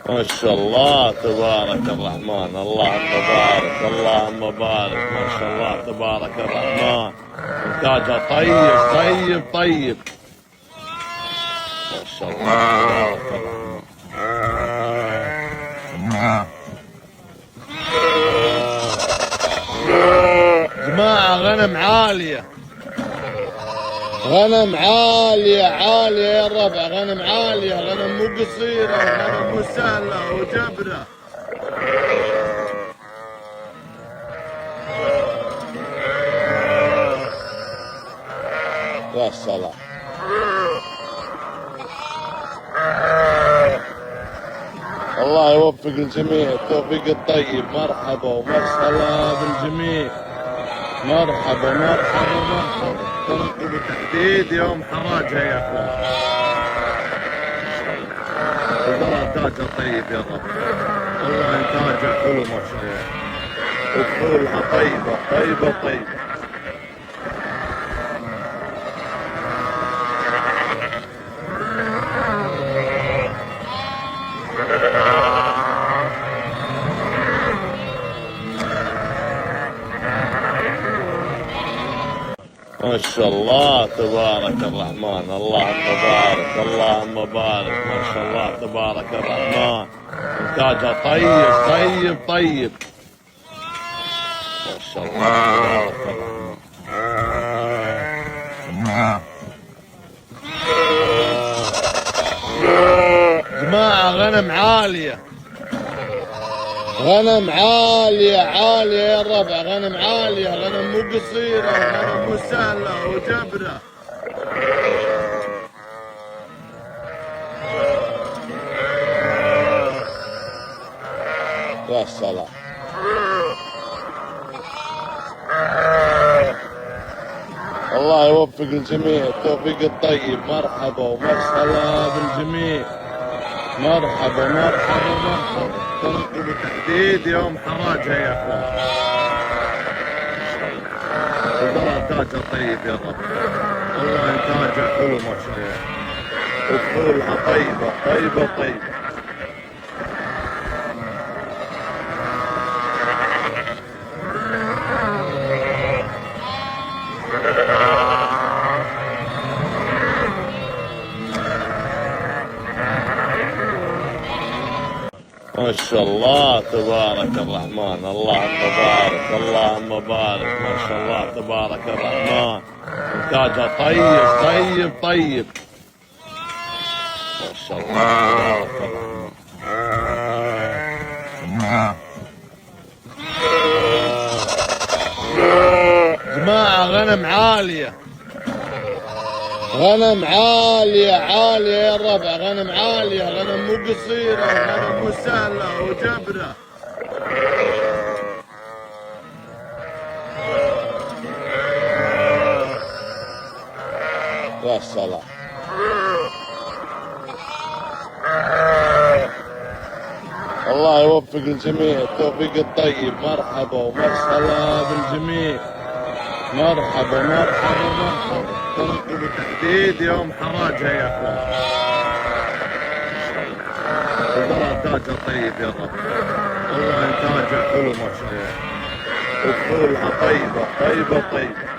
ما شاء الله تبارك الرحمن. اللهم بارك اللهم بارك. ما شاء الله تبارك الرحمن. إنتاجها طيب طيب طيب. ما شاء الله تبارك الرحمن. جماعة غنم عالية، غنم عالية عالية يا الربع، غنم عالية، غنم مو قصيرة، غنم مو سهلة وجبرة. يا سلام. الله يوفق الجميع التوفيق الطيب. مرحبا ومرحبا بالجميع. مرحبا مرحبا مرحبا. ترقبوا بالتحديد يوم حراجها يا اخوان. الله انتاجها طيب يا رب. الله انتاجها حلو ما شاء الله. وفولها طيبة طيبة طيبة. ما شاء الله تبارك الرحمن. اللهم بارك اللهم بارك. ما شاء الله تبارك الرحمن. إنتاجها طيب طيب طيب. ما شاء الله تبارك الرحمن. جماعة غنم عالية، غنم عالية عالية يا الربع، غنم عالية، غنم مو قصيرة، غنم مو سهلة وجبرة. يا سلام. الله يوفق الجميع التوفيق الطيب. مرحبا ومرحبا بالجميع. مرحبا مرحبا مرحبا. ترقبوا بالتحديد يوم حراجها يا اخوان. الله انتاجها طيب يا رب. الله انتاجها حلو ما شاء الله. وفولها طيبة طيبة طيبة. ما شاء الله تبارك الرحمن. اللهم بارك اللهم بارك. ما شاء الله تبارك الرحمن. إنتاجها طيب طيب طيب. ما شاء الله تبارك الرحمن. جماعة غنم عالية، غنم عالية عالية يا الربع، غنم عالية، غنم مو قصيرة، غنم مو سهلة وجبرة. يا سلام. الله يوفق الجميع التوفيق الطيب. مرحبا ومرحبا بالجميع. مرحبا مرحبا مرحبا. ترقبوا بالتحديد يوم حراجها يا اخوان. الله انتاجها طيب يا رب. الله انتاجها حلو ما شاء الله. وفولها طيبة طيبة طيبة.